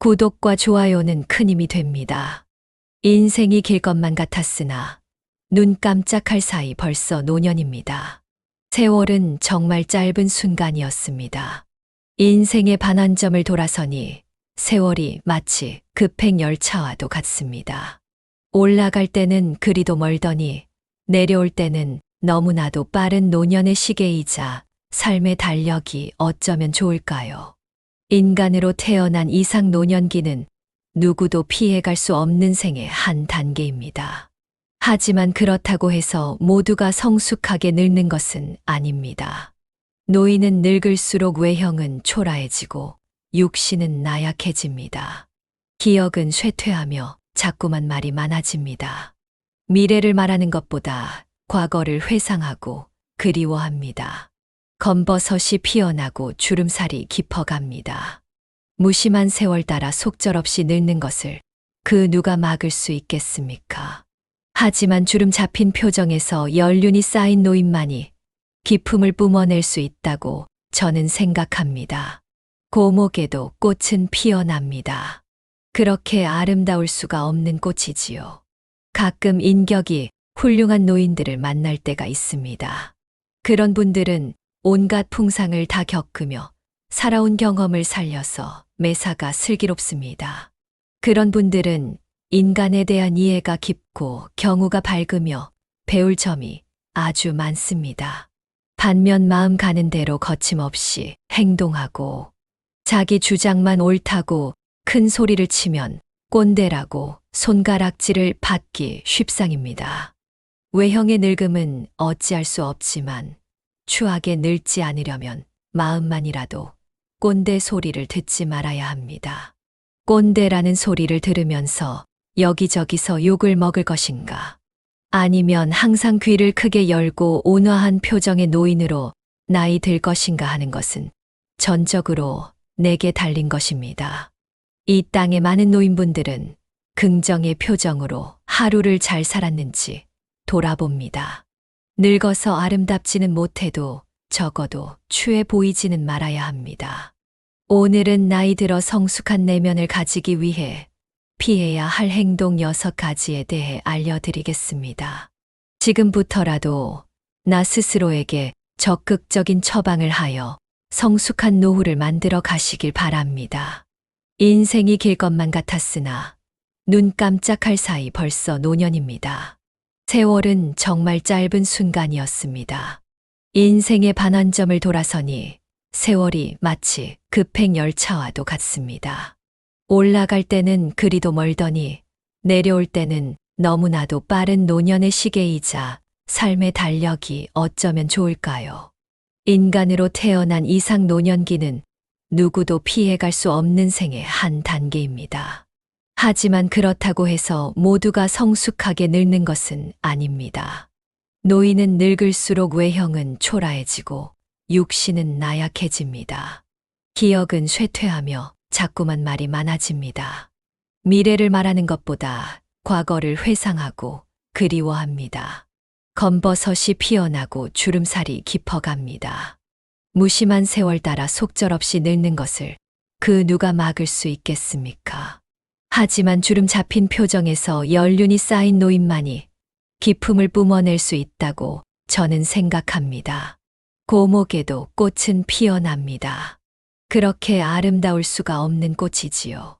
구독과 좋아요는 큰 힘이 됩니다. 인생이 길 것만 같았으나 눈 깜짝할 사이 벌써 노년입니다. 세월은 정말 짧은 순간이었습니다. 인생의 반환점을 돌아서니 세월이 마치 급행열차와도 같습니다. 올라갈 때는 그리도 멀더니 내려올 때는 너무나도 빠른 노년의 시계이자 삶의 달력이 어쩌면 좋을까요? 인간으로 태어난 이상 노년기는 누구도 피해갈 수 없는 생의 한 단계입니다. 하지만 그렇다고 해서 모두가 성숙하게 늙는 것은 아닙니다. 노인은 늙을수록 외형은 초라해지고 육신은 나약해집니다. 기억은 쇠퇴하며 자꾸만 말이 많아집니다. 미래를 말하는 것보다 과거를 회상하고 그리워합니다. 검버섯이 피어나고 주름살이 깊어갑니다. 무심한 세월 따라 속절없이 늙는 것을 그 누가 막을 수 있겠습니까? 하지만 주름 잡힌 표정에서 연륜이 쌓인 노인만이 기품을 뿜어낼 수 있다고 저는 생각합니다. 고목에도 꽃은 피어납니다. 그렇게 아름다울 수가 없는 꽃이지요. 가끔 인격이 훌륭한 노인들을 만날 때가 있습니다. 그런 분들은 온갖 풍상을 다 겪으며 살아온 경험을 살려서 매사가 슬기롭습니다. 그런 분들은 인간에 대한 이해가 깊고 경우가 밝으며 배울 점이 아주 많습니다. 반면 마음 가는 대로 거침없이 행동하고 자기 주장만 옳다고 큰 소리를 치면 꼰대라고 손가락질을 받기 쉽상입니다. 외형의 늙음은 어찌할 수 없지만 추하게 늙지 않으려면 마음만이라도 꼰대 소리를 듣지 말아야 합니다. 꼰대라는 소리를 들으면서 여기저기서 욕을 먹을 것인가? 아니면 항상 귀를 크게 열고 온화한 표정의 노인으로 나이 들 것인가 하는 것은 전적으로 내게 달린 것입니다. 이 땅의 많은 노인분들은 긍정의 표정으로 하루를 잘 살았는지 돌아봅니다. 늙어서 아름답지는 못해도 적어도 추해 보이지는 말아야 합니다. 오늘은 나이 들어 성숙한 내면을 가지기 위해 피해야 할 행동 6가지에 대해 알려드리겠습니다. 지금부터라도 나 스스로에게 적극적인 처방을 하여 성숙한 노후를 만들어 가시길 바랍니다. 인생이 길 것만 같았으나 눈 깜짝할 사이 벌써 노년입니다. 세월은 정말 짧은 순간이었습니다. 인생의 반환점을 돌아서니 세월이 마치 급행열차와도 같습니다. 올라갈 때는 그리도 멀더니 내려올 때는 너무나도 빠른 노년의 시계이자 삶의 달력이 어쩌면 좋을까요? 인간으로 태어난 이상 노년기는 누구도 피해갈 수 없는 생의 한 단계입니다. 하지만 그렇다고 해서 모두가 성숙하게 늙는 것은 아닙니다. 노인은 늙을수록 외형은 초라해지고 육신은 나약해집니다. 기억은 쇠퇴하며 자꾸만 말이 많아집니다. 미래를 말하는 것보다 과거를 회상하고 그리워합니다. 검버섯이 피어나고 주름살이 깊어갑니다. 무심한 세월 따라 속절없이 늙는 것을 그 누가 막을 수 있겠습니까? 하지만 주름 잡힌 표정에서 연륜이 쌓인 노인만이 기품을 뿜어낼 수 있다고 저는 생각합니다. 고목에도 꽃은 피어납니다. 그렇게 아름다울 수가 없는 꽃이지요.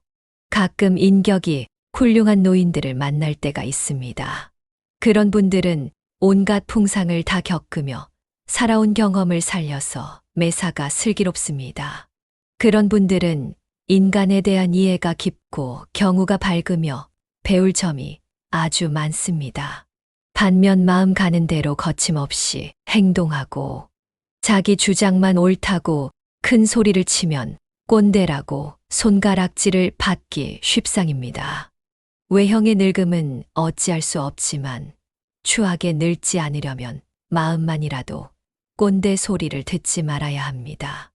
가끔 인격이 훌륭한 노인들을 만날 때가 있습니다. 그런 분들은 온갖 풍상을 다 겪으며 살아온 경험을 살려서 매사가 슬기롭습니다. 그런 분들은 인간에 대한 이해가 깊고 경우가 밝으며 배울 점이 아주 많습니다. 반면 마음 가는 대로 거침없이 행동하고 자기 주장만 옳다고 큰 소리를 치면 꼰대라고 손가락질을 받기 쉽상입니다. 외형의 늙음은 어찌할 수 없지만 추하게 늙지 않으려면 마음만이라도 꼰대 소리를 듣지 말아야 합니다.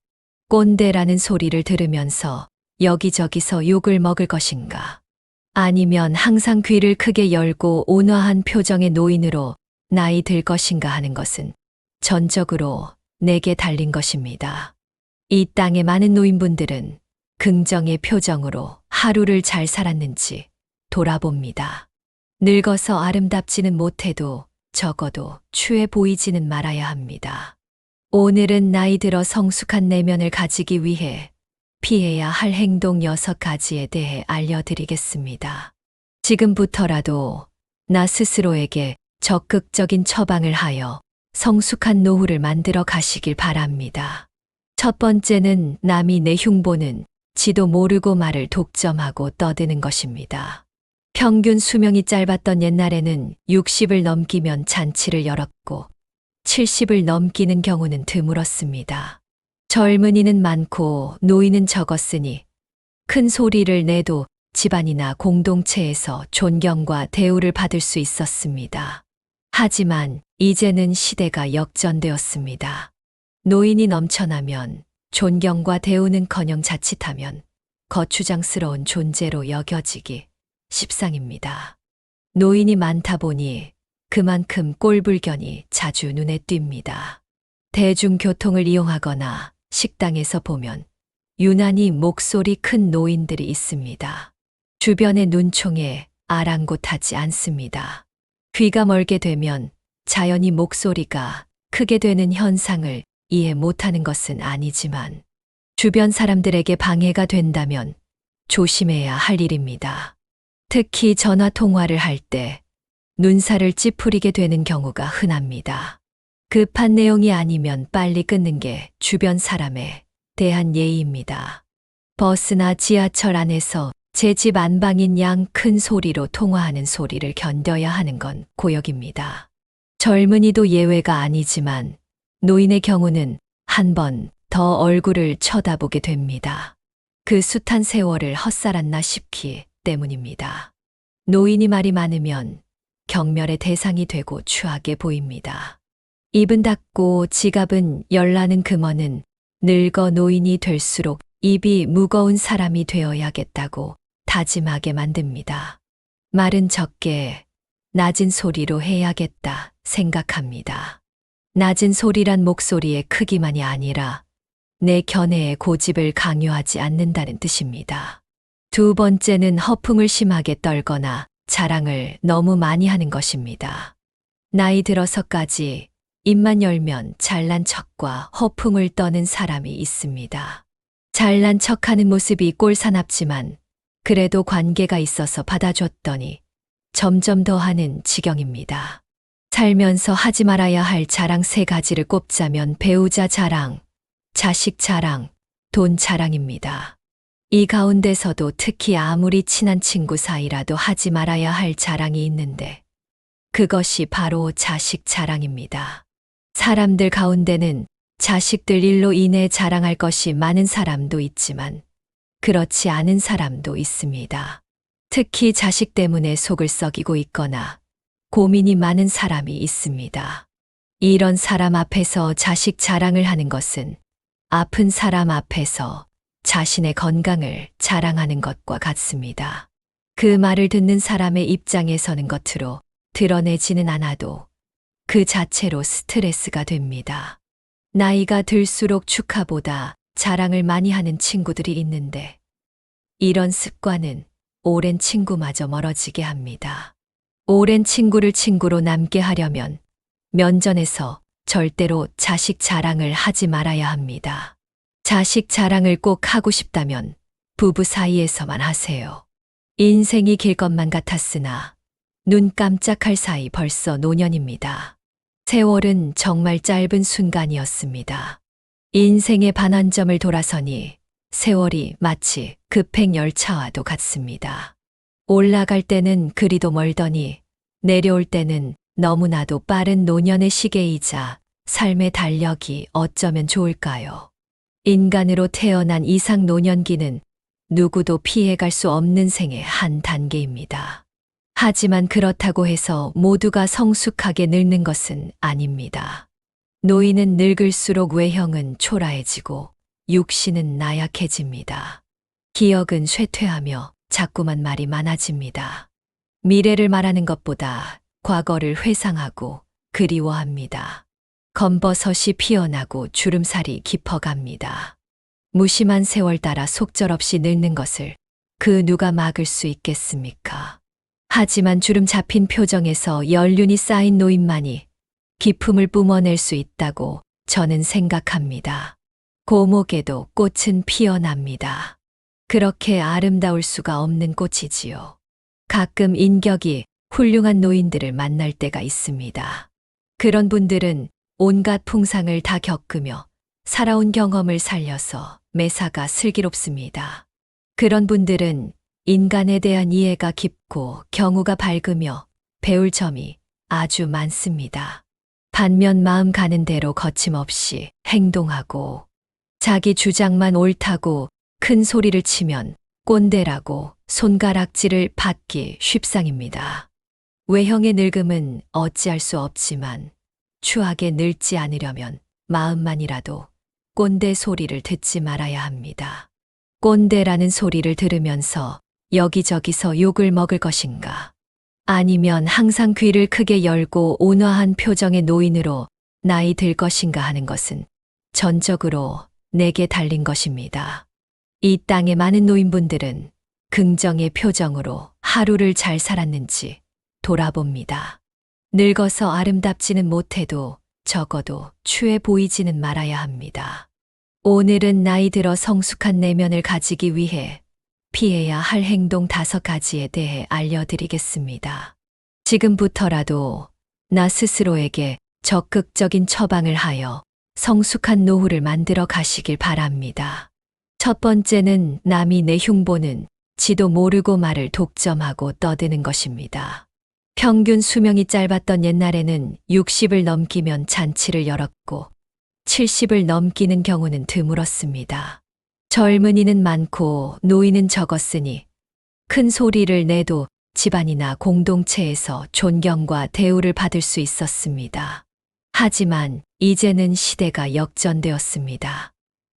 꼰대라는 소리를 들으면서 여기저기서 욕을 먹을 것인가? 아니면 항상 귀를 크게 열고 온화한 표정의 노인으로 나이 들 것인가 하는 것은 전적으로 내게 달린 것입니다. 이 땅의 많은 노인분들은 긍정의 표정으로 하루를 잘 살았는지 돌아봅니다. 늙어서 아름답지는 못해도 적어도 추해 보이지는 말아야 합니다. 오늘은 나이 들어 성숙한 내면을 가지기 위해 피해야 할 행동 6가지에 대해 알려드리겠습니다. 지금부터라도 나 스스로에게 적극적인 처방을 하여 성숙한 노후를 만들어 가시길 바랍니다. 첫 번째는 남이 내 흉보는 지도 모르고 말을 독점하고 떠드는 것입니다. 평균 수명이 짧았던 옛날에는 60을 넘기면 잔치를 열었고 70을 넘기는 경우는 드물었습니다. 젊은이는 많고 노인은 적었으니 큰 소리를 내도 집안이나 공동체에서 존경과 대우를 받을 수 있었습니다. 하지만 이제는 시대가 역전되었습니다. 노인이 넘쳐나면 존경과 대우는커녕 자칫하면 거추장스러운 존재로 여겨지기 십상입니다. 노인이 많다 보니 그만큼 꼴불견이 자주 눈에 띕니다. 대중교통을 이용하거나 식당에서 보면 유난히 목소리 큰 노인들이 있습니다. 주변의 눈총에 아랑곳하지 않습니다. 귀가 멀게 되면 자연히 목소리가 크게 되는 현상을 이해 못하는 것은 아니지만 주변 사람들에게 방해가 된다면 조심해야 할 일입니다. 특히 전화 통화를 할 때 눈살을 찌푸리게 되는 경우가 흔합니다. 급한 내용이 아니면 빨리 끊는 게 주변 사람에 대한 예의입니다. 버스나 지하철 안에서 제 집 안방인 양 큰 소리로 통화하는 소리를 견뎌야 하는 건 고역입니다. 젊은이도 예외가 아니지만 노인의 경우는 한 번 더 얼굴을 쳐다보게 됩니다. 그 숱한 세월을 헛살았나 싶기 때문입니다. 노인이 말이 많으면 경멸의 대상이 되고 추하게 보입니다. 입은 닫고 지갑은 열라는 금어는 늙어 노인이 될수록 입이 무거운 사람이 되어야겠다고 다짐하게 만듭니다. 말은 적게 낮은 소리로 해야겠다 생각합니다. 낮은 소리란 목소리의 크기만이 아니라 내 견해의 고집을 강요하지 않는다는 뜻입니다. 두 번째는 허풍을 심하게 떨거나 자랑을 너무 많이 하는 것입니다. 나이 들어서까지 입만 열면 잘난 척과 허풍을 떠는 사람이 있습니다. 잘난 척하는 모습이 꼴사납지만 그래도 관계가 있어서 받아줬더니 점점 더하는 지경입니다. 살면서 하지 말아야 할 자랑 3가지를 꼽자면 배우자 자랑, 자식 자랑, 돈 자랑입니다. 이 가운데서도 특히 아무리 친한 친구 사이라도 하지 말아야 할 자랑이 있는데 그것이 바로 자식 자랑입니다. 사람들 가운데는 자식들 일로 인해 자랑할 것이 많은 사람도 있지만 그렇지 않은 사람도 있습니다. 특히 자식 때문에 속을 썩이고 있거나 고민이 많은 사람이 있습니다. 이런 사람 앞에서 자식 자랑을 하는 것은 아픈 사람 앞에서 자신의 건강을 자랑하는 것과 같습니다. 그 말을 듣는 사람의 입장에서는 겉으로 드러내지는 않아도 그 자체로 스트레스가 됩니다. 나이가 들수록 축하보다 자랑을 많이 하는 친구들이 있는데 이런 습관은 오랜 친구마저 멀어지게 합니다. 오랜 친구를 친구로 남게 하려면 면전에서 절대로 자식 자랑을 하지 말아야 합니다. 자식 자랑을 꼭 하고 싶다면 부부 사이에서만 하세요. 인생이 길 것만 같았으나 눈 깜짝할 사이 벌써 노년입니다. 세월은 정말 짧은 순간이었습니다. 인생의 반환점을 돌아서니 세월이 마치 급행열차와도 같습니다. 올라갈 때는 그리도 멀더니 내려올 때는 너무나도 빠른 노년의 시계이자 삶의 달력이 어쩌면 좋을까요? 인간으로 태어난 이상 노년기는 누구도 피해갈 수 없는 생의 한 단계입니다. 하지만 그렇다고 해서 모두가 성숙하게 늙는 것은 아닙니다. 노인은 늙을수록 외형은 초라해지고 육신은 나약해집니다. 기억은 쇠퇴하며 자꾸만 말이 많아집니다. 미래를 말하는 것보다 과거를 회상하고 그리워합니다. 검버섯이 피어나고 주름살이 깊어갑니다. 무심한 세월 따라 속절없이 늙는 것을 그 누가 막을 수 있겠습니까? 하지만 주름 잡힌 표정에서 연륜이 쌓인 노인만이 기품을 뿜어낼 수 있다고 저는 생각합니다. 고목에도 꽃은 피어납니다. 그렇게 아름다울 수가 없는 꽃이지요. 가끔 인격이 훌륭한 노인들을 만날 때가 있습니다. 그런 분들은 온갖 풍상을 다 겪으며 살아온 경험을 살려서 매사가 슬기롭습니다. 그런 분들은 인간에 대한 이해가 깊고 경우가 밝으며 배울 점이 아주 많습니다. 반면 마음 가는 대로 거침없이 행동하고 자기 주장만 옳다고 큰 소리를 치면 꼰대라고 손가락질을 받기 쉽상입니다. 외형의 늙음은 어찌할 수 없지만 추하게 늙지 않으려면 마음만이라도 꼰대 소리를 듣지 말아야 합니다. 꼰대라는 소리를 들으면서 여기저기서 욕을 먹을 것인가? 아니면 항상 귀를 크게 열고 온화한 표정의 노인으로 나이 들 것인가 하는 것은 전적으로 내게 달린 것입니다. 이 땅의 많은 노인분들은 긍정의 표정으로 하루를 잘 살았는지 돌아봅니다. 늙어서 아름답지는 못해도 적어도 추해 보이지는 말아야 합니다. 오늘은 나이 들어 성숙한 내면을 가지기 위해 피해야 할 행동 5가지에 대해 알려드리겠습니다. 지금부터라도 나 스스로에게 적극적인 처방을 하여 성숙한 노후를 만들어 가시길 바랍니다. 첫 번째는 남이 내 흉보는 지도 모르고 말을 독점하고 떠드는 것입니다. 평균 수명이 짧았던 옛날에는 60을 넘기면 잔치를 열었고 70을 넘기는 경우는 드물었습니다. 젊은이는 많고 노인은 적었으니 큰 소리를 내도 집안이나 공동체에서 존경과 대우를 받을 수 있었습니다. 하지만 이제는 시대가 역전되었습니다.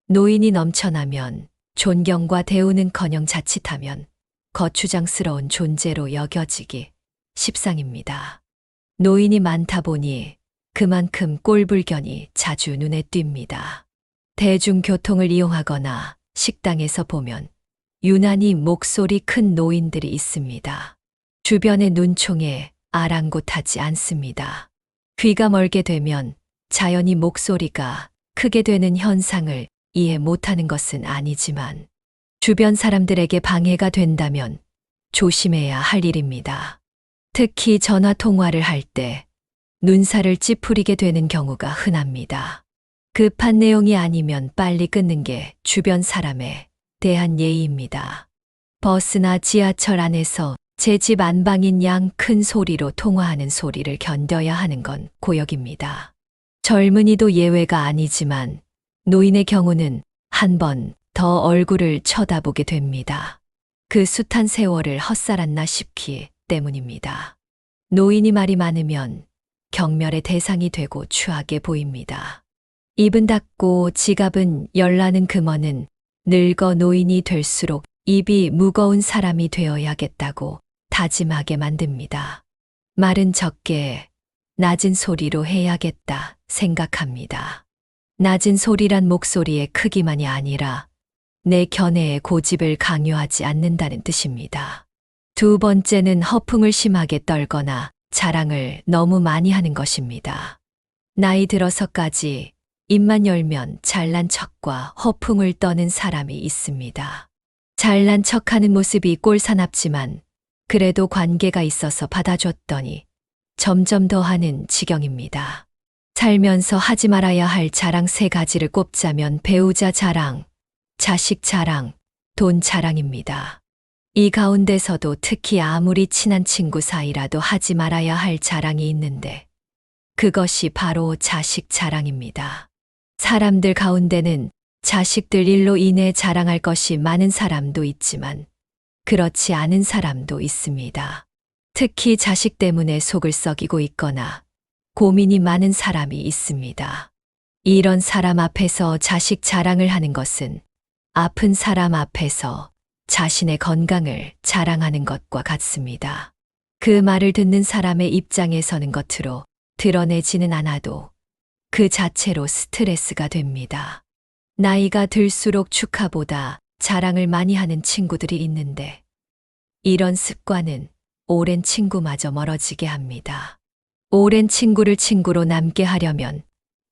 노인이 넘쳐나면 존경과 대우는커녕 자칫하면 거추장스러운 존재로 여겨지기 십상입니다. 노인이 많다 보니 그만큼 꼴불견이 자주 눈에 띕니다. 대중교통을 이용하거나 식당에서 보면 유난히 목소리 큰 노인들이 있습니다. 주변의 눈총에 아랑곳하지 않습니다. 귀가 멀게 되면 자연히 목소리가 크게 되는 현상을 이해 못하는 것은 아니지만 주변 사람들에게 방해가 된다면 조심해야 할 일입니다. 특히 전화 통화를 할 때 눈살을 찌푸리게 되는 경우가 흔합니다. 급한 내용이 아니면 빨리 끊는 게 주변 사람에 대한 예의입니다. 버스나 지하철 안에서 제 집 안방인 양 큰 소리로 통화하는 소리를 견뎌야 하는 건 고역입니다. 젊은이도 예외가 아니지만 노인의 경우는 한 번 더 얼굴을 쳐다보게 됩니다. 그 숱한 세월을 헛살았나 싶기 때문입니다. 노인이 말이 많으면 경멸의 대상이 되고 추하게 보입니다. 입은 닫고 지갑은 열라는 금어는 늙어 노인이 될수록 입이 무거운 사람이 되어야겠다고 다짐하게 만듭니다. 말은 적게 낮은 소리로 해야겠다 생각합니다. 낮은 소리란 목소리의 크기만이 아니라 내 견해의 고집을 강요하지 않는다는 뜻입니다. 두 번째는 허풍을 심하게 떨거나 자랑을 너무 많이 하는 것입니다. 나이 들어서까지 입만 열면 잘난 척과 허풍을 떠는 사람이 있습니다. 잘난 척하는 모습이 꼴사납지만 그래도 관계가 있어서 받아줬더니 점점 더하는 지경입니다. 살면서 하지 말아야 할 자랑 3가지를 꼽자면 배우자 자랑, 자식 자랑, 돈 자랑입니다. 이 가운데서도 특히 아무리 친한 친구 사이라도 하지 말아야 할 자랑이 있는데 그것이 바로 자식 자랑입니다. 사람들 가운데는 자식들 일로 인해 자랑할 것이 많은 사람도 있지만 그렇지 않은 사람도 있습니다. 특히 자식 때문에 속을 썩이고 있거나 고민이 많은 사람이 있습니다. 이런 사람 앞에서 자식 자랑을 하는 것은 아픈 사람 앞에서 자신의 건강을 자랑하는 것과 같습니다. 그 말을 듣는 사람의 입장에 서는 겉으로 드러내지는 않아도 그 자체로 스트레스가 됩니다. 나이가 들수록 축하보다 자랑을 많이 하는 친구들이 있는데 이런 습관은 오랜 친구마저 멀어지게 합니다. 오랜 친구를 친구로 남게 하려면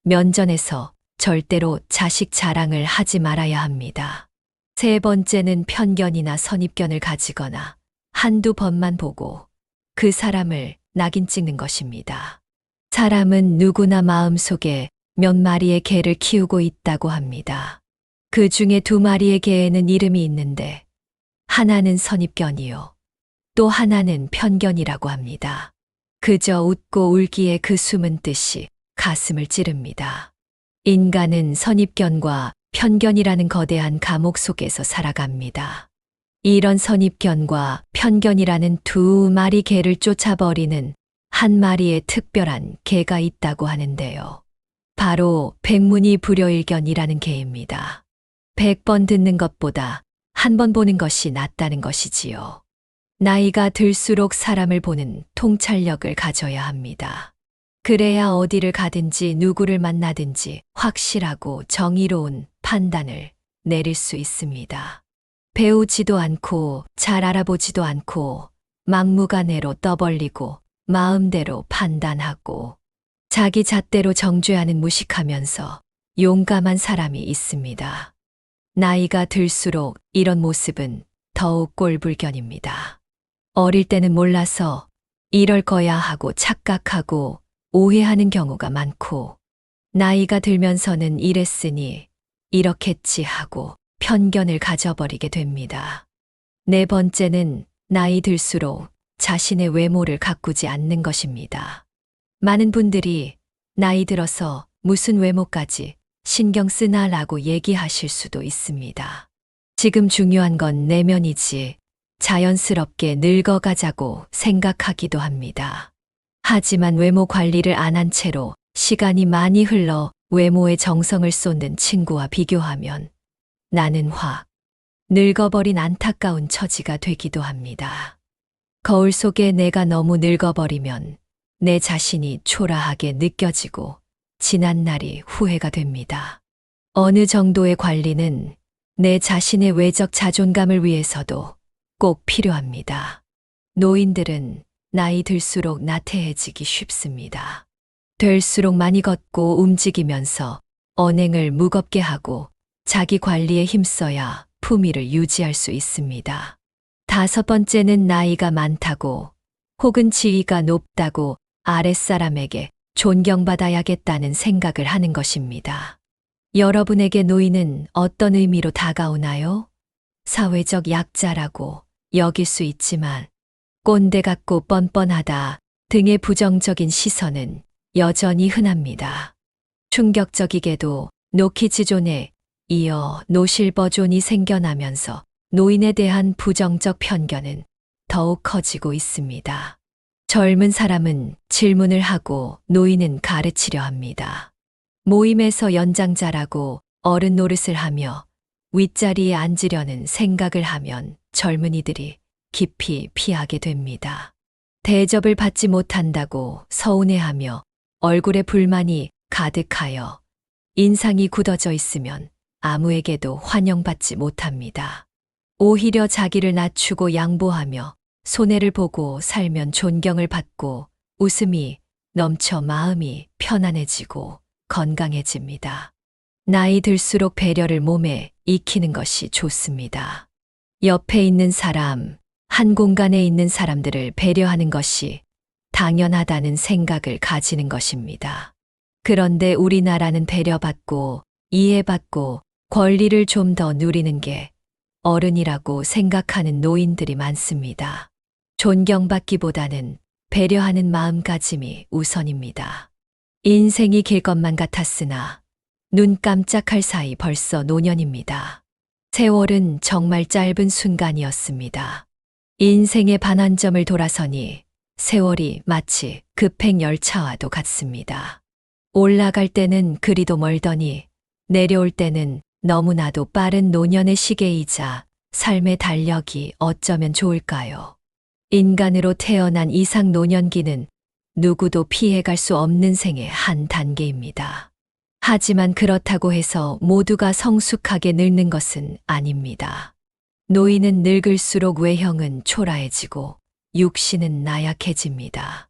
면전에서 절대로 자식 자랑을 하지 말아야 합니다. 세 번째는 편견이나 선입견을 가지거나 한두 번만 보고 그 사람을 낙인 찍는 것입니다. 사람은 누구나 마음속에 몇 마리의 개를 키우고 있다고 합니다. 그 중에 두 마리의 개에는 이름이 있는데 하나는 선입견이요. 또 하나는 편견이라고 합니다. 그저 웃고 울기에 그 숨은 뜻이 가슴을 찌릅니다. 인간은 선입견과 편견이라는 거대한 감옥 속에서 살아갑니다. 이런 선입견과 편견이라는 두 마리 개를 쫓아버리는 한 마리의 특별한 개가 있다고 하는데요. 바로 백문이 불여일견이라는 개입니다. 100번 듣는 것보다 한 번 보는 것이 낫다는 것이지요. 나이가 들수록 사람을 보는 통찰력을 가져야 합니다. 그래야 어디를 가든지 누구를 만나든지 확실하고 정의로운 판단을 내릴 수 있습니다. 배우지도 않고 잘 알아보지도 않고 막무가내로 떠벌리고 마음대로 판단하고 자기 잣대로 정죄하는 무식하면서 용감한 사람이 있습니다. 나이가 들수록 이런 모습은 더욱 꼴불견입니다. 어릴 때는 몰라서 이럴 거야 하고 착각하고 오해하는 경우가 많고 나이가 들면서는 이랬으니 이렇겠지 하고 편견을 가져버리게 됩니다. 네 번째는 나이 들수록 자신의 외모를 가꾸지 않는 것입니다. 많은 분들이 나이 들어서 무슨 외모까지 신경 쓰나라고 얘기하실 수도 있습니다. 지금 중요한 건 내면이지 자연스럽게 늙어가자고 생각하기도 합니다. 하지만 외모 관리를 안 한 채로 시간이 많이 흘러 외모에 정성을 쏟는 친구와 비교하면 나는 확 늙어버린 안타까운 처지가 되기도 합니다. 거울 속에 내가 너무 늙어버리면 내 자신이 초라하게 느껴지고 지난 날이 후회가 됩니다. 어느 정도의 관리는 내 자신의 외적 자존감을 위해서도 꼭 필요합니다. 노인들은 나이 들수록 나태해지기 쉽습니다. 될수록 많이 걷고 움직이면서 언행을 무겁게 하고 자기 관리에 힘써야 품위를 유지할 수 있습니다. 다섯 번째는 나이가 많다고 혹은 지위가 높다고 아랫사람에게 존경받아야겠다는 생각을 하는 것입니다. 여러분에게 노인은 어떤 의미로 다가오나요? 사회적 약자라고 여길 수 있지만 꼰대 같고 뻔뻔하다 등의 부정적인 시선은 여전히 흔합니다. 충격적이게도 노키즈존에 이어 노실버존이 생겨나면서 노인에 대한 부정적 편견은 더욱 커지고 있습니다. 젊은 사람은 질문을 하고 노인은 가르치려 합니다. 모임에서 연장자라고 어른 노릇을 하며 윗자리에 앉으려는 생각을 하면 젊은이들이 깊이 피하게 됩니다. 대접을 받지 못한다고 서운해하며 얼굴에 불만이 가득하여 인상이 굳어져 있으면 아무에게도 환영받지 못합니다. 오히려 자기를 낮추고 양보하며 손해를 보고 살면 존경을 받고 웃음이 넘쳐 마음이 편안해지고 건강해집니다. 나이 들수록 배려를 몸에 익히는 것이 좋습니다. 옆에 있는 사람, 한 공간에 있는 사람들을 배려하는 것이 당연하다는 생각을 가지는 것입니다. 그런데 우리나라는 배려받고 이해받고 권리를 좀 더 누리는 게 어른이라고 생각하는 노인들이 많습니다. 존경받기보다는 배려하는 마음가짐이 우선입니다. 인생이 길 것만 같았으나 눈 깜짝할 사이 벌써 노년입니다. 세월은 정말 짧은 순간이었습니다. 인생의 반환점을 돌아서니 세월이 마치 급행열차와도 같습니다. 올라갈 때는 그리도 멀더니 내려올 때는 너무나도 빠른 노년의 시계이자 삶의 달력이 어쩌면 좋을까요? 인간으로 태어난 이상 노년기는 누구도 피해갈 수 없는 생의 한 단계입니다. 하지만 그렇다고 해서 모두가 성숙하게 늙는 것은 아닙니다. 노인은 늙을수록 외형은 초라해지고 육신은 나약해집니다.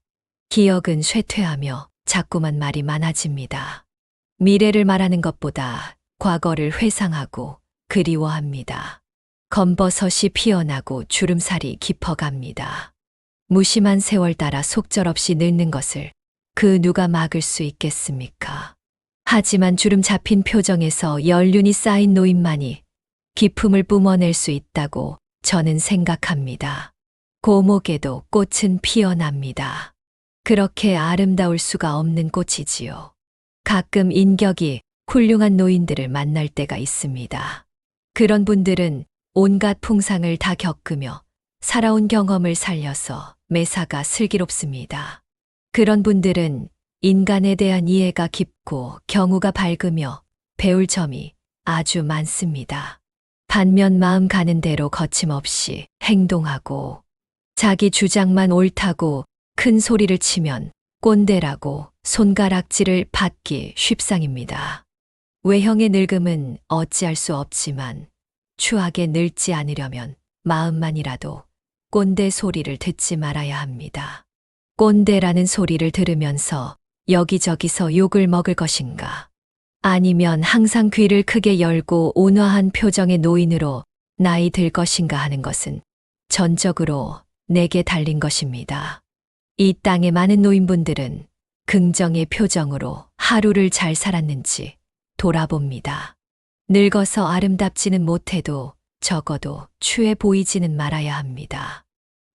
기억은 쇠퇴하며 자꾸만 말이 많아집니다. 미래를 말하는 것보다 과거를 회상하고 그리워합니다. 검버섯이 피어나고 주름살이 깊어갑니다. 무심한 세월 따라 속절없이 늙는 것을 그 누가 막을 수 있겠습니까? 하지만 주름 잡힌 표정에서 연륜이 쌓인 노인만이 기품을 뿜어낼 수 있다고 저는 생각합니다. 고목에도 꽃은 피어납니다. 그렇게 아름다울 수가 없는 꽃이지요. 가끔 인격이 훌륭한 노인들을 만날 때가 있습니다. 그런 분들은 온갖 풍상을 다 겪으며 살아온 경험을 살려서 매사가 슬기롭습니다. 그런 분들은 인간에 대한 이해가 깊고 경우가 밝으며 배울 점이 아주 많습니다. 반면 마음 가는 대로 거침없이 행동하고 자기 주장만 옳다고 큰 소리를 치면 꼰대라고 손가락질을 받기 쉽상입니다. 외형의 늙음은 어찌할 수 없지만 추하게 늙지 않으려면 마음만이라도 꼰대 소리를 듣지 말아야 합니다. 꼰대라는 소리를 들으면서 여기저기서 욕을 먹을 것인가? 아니면 항상 귀를 크게 열고 온화한 표정의 노인으로 나이 들 것인가 하는 것은 전적으로 내게 달린 것입니다. 이 땅의 많은 노인분들은 긍정의 표정으로 하루를 잘 살았는지 돌아봅니다. 늙어서 아름답지는 못해도 적어도 추해 보이지는 말아야 합니다.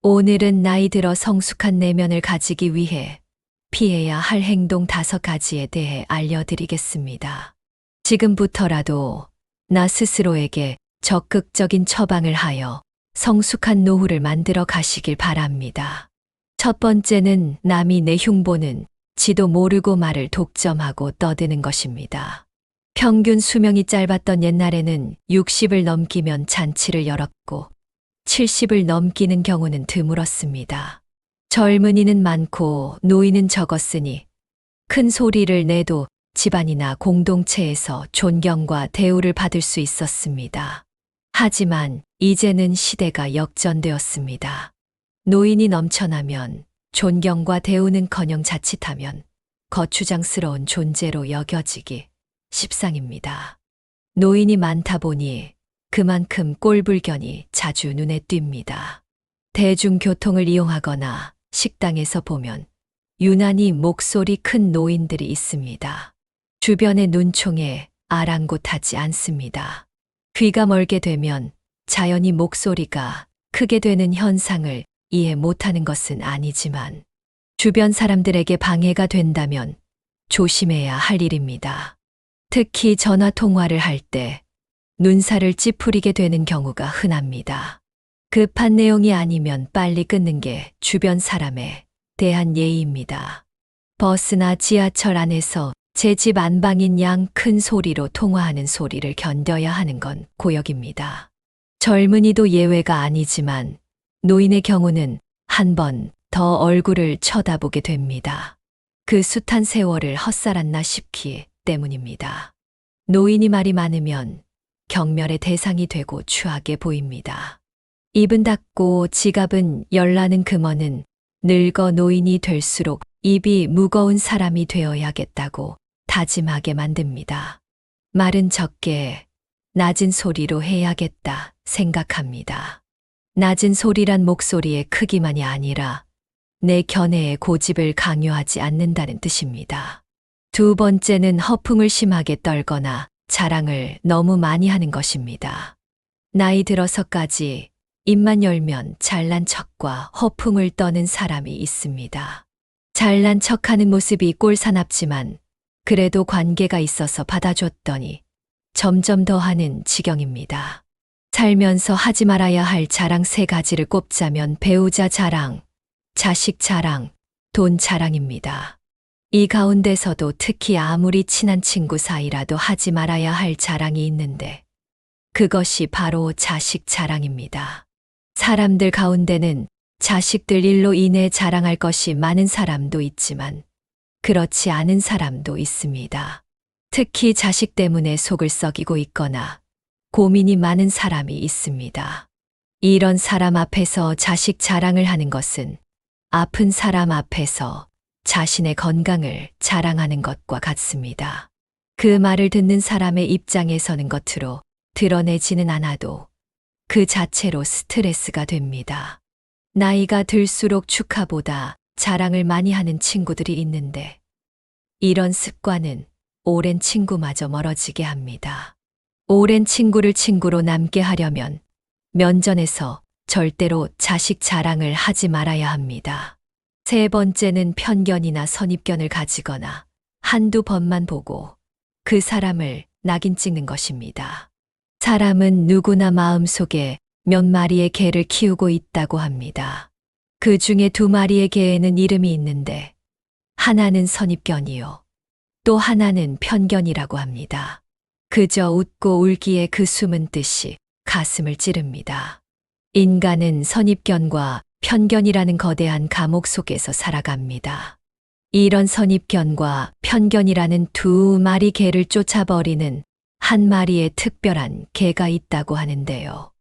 오늘은 나이 들어 성숙한 내면을 가지기 위해 피해야 할 행동 5가지에 대해 알려드리겠습니다. 지금부터라도 나 스스로에게 적극적인 처방을 하여 성숙한 노후를 만들어 가시길 바랍니다. 첫 번째는 남이 내 흉보는 지도 모르고 말을 독점하고 떠드는 것입니다. 평균 수명이 짧았던 옛날에는 60을 넘기면 잔치를 열었고 70을 넘기는 경우는 드물었습니다. 젊은이는 많고 노인은 적었으니 큰 소리를 내도 집안이나 공동체에서 존경과 대우를 받을 수 있었습니다. 하지만 이제는 시대가 역전되었습니다. 노인이 넘쳐나면 존경과 대우는커녕 자칫하면 거추장스러운 존재로 여겨지기 십상입니다. 노인이 많다 보니 그만큼 꼴불견이 자주 눈에 띕니다. 대중교통을 이용하거나 식당에서 보면 유난히 목소리 큰 노인들이 있습니다. 주변의 눈총에 아랑곳하지 않습니다. 귀가 멀게 되면 자연히 목소리가 크게 되는 현상을 이해 못하는 것은 아니지만 주변 사람들에게 방해가 된다면 조심해야 할 일입니다. 특히 전화 통화를 할 때 눈살을 찌푸리게 되는 경우가 흔합니다. 급한 내용이 아니면 빨리 끊는 게 주변 사람에 대한 예의입니다. 버스나 지하철 안에서 제 집 안방인 양 큰 소리로 통화하는 소리를 견뎌야 하는 건 고역입니다. 젊은이도 예외가 아니지만 노인의 경우는 한 번 더 얼굴을 쳐다보게 됩니다. 그 숱한 세월을 헛살았나 싶기 때문입니다. 노인이 말이 많으면 경멸의 대상이 되고 추하게 보입니다. 입은 닫고 지갑은 열라는 금어는 늙어 노인이 될수록 입이 무거운 사람이 되어야겠다고 다짐하게 만듭니다. 말은 적게 낮은 소리로 해야겠다 생각합니다. 낮은 소리란 목소리의 크기만이 아니라 내 견해의 고집을 강요하지 않는다는 뜻입니다. 두 번째는 허풍을 심하게 떨거나 자랑을 너무 많이 하는 것입니다. 나이 들어서까지 입만 열면 잘난 척과 허풍을 떠는 사람이 있습니다. 잘난 척하는 모습이 꼴사납지만 그래도 관계가 있어서 받아줬더니 점점 더 하는 지경입니다. 살면서 하지 말아야 할 자랑 3가지를 꼽자면 배우자 자랑, 자식 자랑, 돈 자랑입니다. 이 가운데서도 특히 아무리 친한 친구 사이라도 하지 말아야 할 자랑이 있는데 그것이 바로 자식 자랑입니다. 사람들 가운데는 자식들 일로 인해 자랑할 것이 많은 사람도 있지만 그렇지 않은 사람도 있습니다. 특히 자식 때문에 속을 썩이고 있거나 고민이 많은 사람이 있습니다. 이런 사람 앞에서 자식 자랑을 하는 것은 아픈 사람 앞에서 자신의 건강을 자랑하는 것과 같습니다. 그 말을 듣는 사람의 입장에 서는 겉으로 드러내지는 않아도 그 자체로 스트레스가 됩니다. 나이가 들수록 축하보다 자랑을 많이 하는 친구들이 있는데 이런 습관은 오랜 친구마저 멀어지게 합니다. 오랜 친구를 친구로 남게 하려면 면전에서 절대로 자식 자랑을 하지 말아야 합니다. 세 번째는 편견이나 선입견을 가지거나 한두 번만 보고 그 사람을 낙인 찍는 것입니다. 사람은 누구나 마음속에 몇 마리의 개를 키우고 있다고 합니다. 그 중에 두 마리의 개에는 이름이 있는데 하나는 선입견이요. 또 하나는 편견이라고 합니다. 그저 웃고 울기에 그 숨은 뜻이 가슴을 찌릅니다. 인간은 선입견과 편견이라는 거대한 감옥 속에서 살아갑니다. 이런 선입견과 편견이라는 두 마리 개를 쫓아버리는 한 마리의 특별한 개가 있다고 하는데요.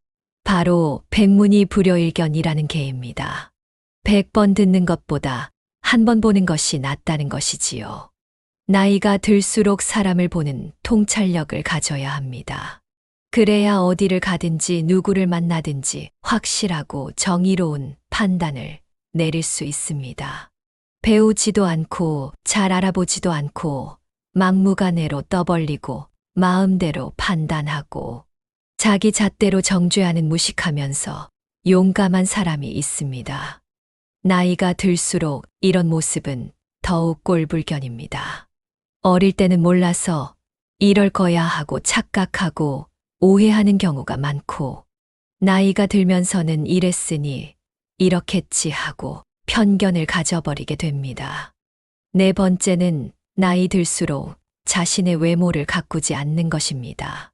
바로 백문이 불여일견이라는 개입니다. 100번 듣는 것보다 한 번 보는 것이 낫다는 것이지요. 나이가 들수록 사람을 보는 통찰력을 가져야 합니다. 그래야 어디를 가든지 누구를 만나든지 확실하고 정의로운 판단을 내릴 수 있습니다. 배우지도 않고 잘 알아보지도 않고 막무가내로 떠벌리고 마음대로 판단하고 자기 잣대로 정죄하는 무식하면서 용감한 사람이 있습니다. 나이가 들수록 이런 모습은 더욱 꼴불견입니다. 어릴 때는 몰라서 이럴 거야 하고 착각하고 오해하는 경우가 많고 나이가 들면서는 이랬으니 이렇겠지 하고 편견을 가져버리게 됩니다. 네 번째는 나이 들수록 자신의 외모를 가꾸지 않는 것입니다.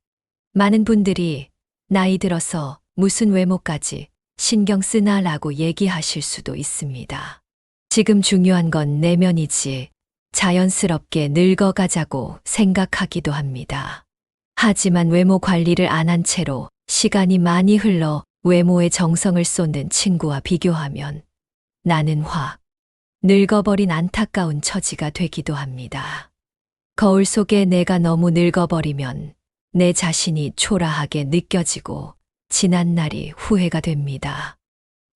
많은 분들이 나이 들어서 무슨 외모까지 신경 쓰나라고 얘기하실 수도 있습니다. 지금 중요한 건 내면이지 자연스럽게 늙어가자고 생각하기도 합니다. 하지만 외모 관리를 안 한 채로 시간이 많이 흘러 외모에 정성을 쏟는 친구와 비교하면 나는 확 늙어버린 안타까운 처지가 되기도 합니다. 거울 속에 내가 너무 늙어버리면 내 자신이 초라하게 느껴지고 지난 날이 후회가 됩니다.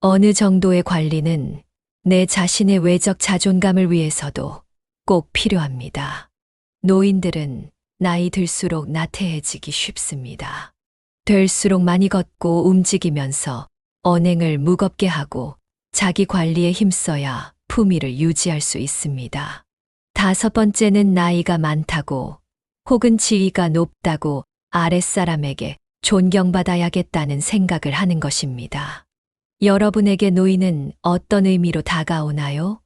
어느 정도의 관리는 내 자신의 외적 자존감을 위해서도 꼭 필요합니다. 노인들은 나이 들수록 나태해지기 쉽습니다. 될수록 많이 걷고 움직이면서 언행을 무겁게 하고 자기 관리에 힘써야 품위를 유지할 수 있습니다. 다섯 번째는 나이가 많다고 혹은 지위가 높다고 아랫사람에게 존경받아야겠다는 생각을 하는 것입니다. 여러분에게 노인은 어떤 의미로 다가오나요?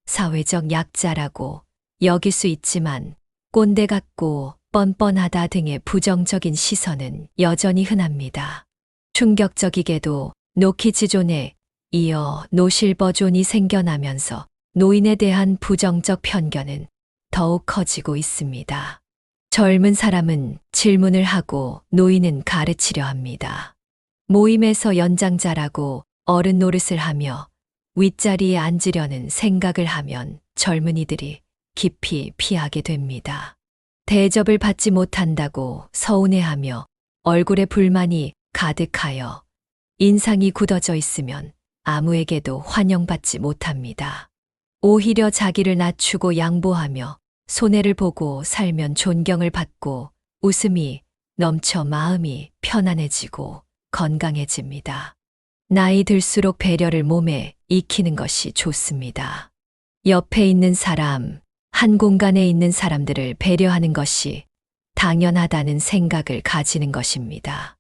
사회적 약자라고 여길 수 있지만 꼰대 같고 뻔뻔하다 등의 부정적인 시선은 여전히 흔합니다. 충격적이게도 노키즈존에 이어 노실버존이 생겨나면서 노인에 대한 부정적 편견은 더욱 커지고 있습니다. 젊은 사람은 질문을 하고 노인은 가르치려 합니다. 모임에서 연장자라고 어른 노릇을 하며 윗자리에 앉으려는 생각을 하면 젊은이들이 깊이 피하게 됩니다. 대접을 받지 못한다고 서운해하며 얼굴에 불만이 가득하여 인상이 굳어져 있으면 아무에게도 환영받지 못합니다. 오히려 자기를 낮추고 양보하며 손해를 보고 살면 존경을 받고 웃음이 넘쳐 마음이 편안해지고 건강해집니다. 나이 들수록 배려를 몸에 익히는 것이 좋습니다. 옆에 있는 사람, 한 공간에 있는 사람들을 배려하는 것이 당연하다는 생각을 가지는 것입니다.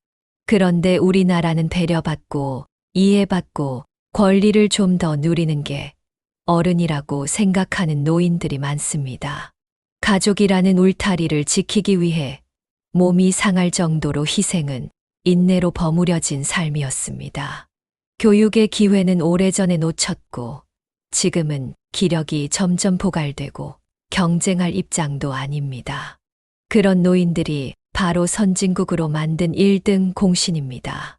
그런데 우리나라는 배려받고 이해받고 권리를 좀 더 누리는 게 어른이라고 생각하는 노인들이 많습니다. 가족이라는 울타리를 지키기 위해 몸이 상할 정도로 희생은 인내로 버무려진 삶이었습니다. 교육의 기회는 오래전에 놓쳤고 지금은 기력이 점점 보갈되고 경쟁할 입장도 아닙니다. 그런 노인들이 바로 선진국으로 만든 1등 공신입니다.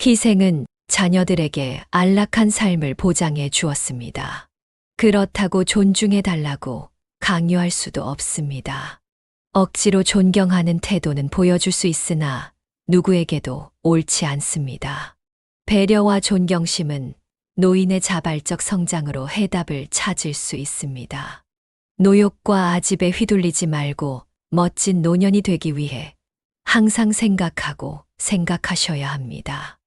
희생은 자녀들에게 안락한 삶을 보장해 주었습니다. 그렇다고 존중해 달라고 강요할 수도 없습니다. 억지로 존경하는 태도는 보여줄 수 있으나 누구에게도 옳지 않습니다. 배려와 존경심은 노인의 자발적 성장으로 해답을 찾을 수 있습니다. 노욕과 아집에 휘둘리지 말고 멋진 노년이 되기 위해 항상 생각하셔야 합니다.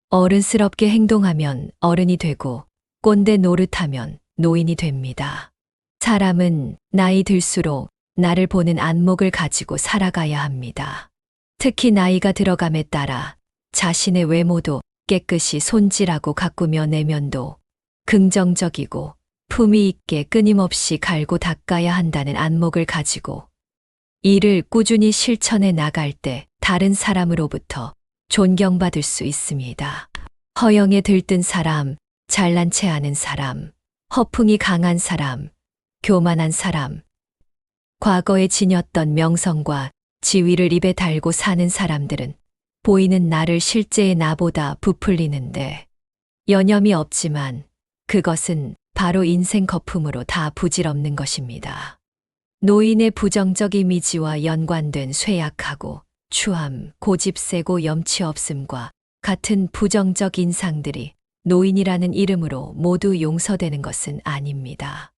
어른스럽게 행동하면 어른이 되고 꼰대 노릇하면 노인이 됩니다. 사람은 나이 들수록 나를 보는 안목을 가지고 살아가야 합니다. 특히 나이가 들어감에 따라 자신의 외모도 깨끗이 손질하고 가꾸며 내면도 긍정적이고 품위 있게 끊임없이 갈고 닦아야 한다는 안목을 가지고 이를 꾸준히 실천해 나갈 때 다른 사람으로부터 존경받을 수 있습니다. 허영에 들뜬 사람, 잘난 체 하는 사람, 허풍이 강한 사람, 교만한 사람, 과거에 지녔던 명성과 지위를 입에 달고 사는 사람들은 보이는 나를 실제의 나보다 부풀리는데 여념이 없지만 그것은 바로 인생 거품으로 다 부질없는 것입니다. 노인의 부정적 이미지와 연관된 쇠약하고 추함, 고집 세고 염치 없음과 같은 부정적 인상들이 노인이라는 이름으로 모두 용서되는 것은 아닙니다.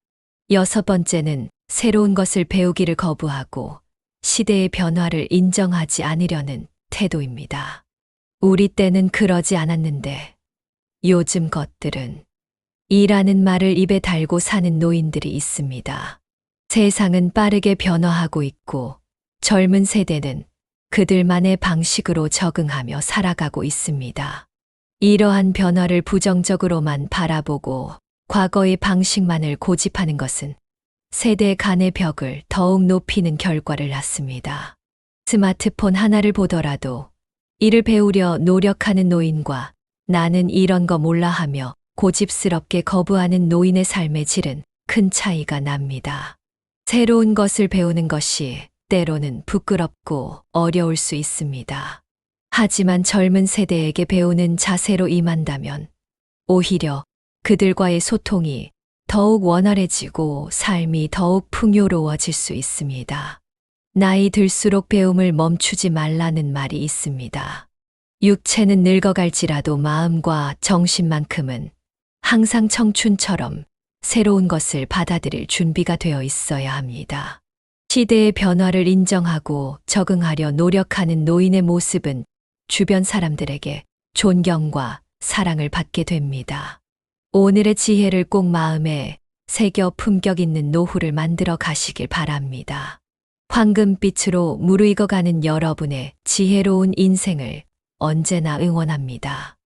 6번째는 새로운 것을 배우기를 거부하고 시대의 변화를 인정하지 않으려는 태도입니다. 우리 때는 그러지 않았는데 요즘 것들은 이라는 말을 입에 달고 사는 노인들이 있습니다. 세상은 빠르게 변화하고 있고 젊은 세대는 그들만의 방식으로 적응하며 살아가고 있습니다. 이러한 변화를 부정적으로만 바라보고 과거의 방식만을 고집하는 것은 세대 간의 벽을 더욱 높이는 결과를 낳습니다. 스마트폰 하나를 보더라도 이를 배우려 노력하는 노인과 나는 이런 거 몰라 하며 고집스럽게 거부하는 노인의 삶의 질은 큰 차이가 납니다. 새로운 것을 배우는 것이 때로는 부끄럽고 어려울 수 있습니다. 하지만 젊은 세대에게 배우는 자세로 임한다면 오히려 그들과의 소통이 더욱 원활해지고 삶이 더욱 풍요로워질 수 있습니다. 나이 들수록 배움을 멈추지 말라는 말이 있습니다. 육체는 늙어갈지라도 마음과 정신만큼은 항상 청춘처럼 새로운 것을 받아들일 준비가 되어 있어야 합니다. 시대의 변화를 인정하고 적응하려 노력하는 노인의 모습은 주변 사람들에게 존경과 사랑을 받게 됩니다. 오늘의 지혜를 꼭 마음에 새겨 품격 있는 노후를 만들어 가시길 바랍니다. 황금빛으로 무르익어가는 여러분의 지혜로운 인생을 언제나 응원합니다.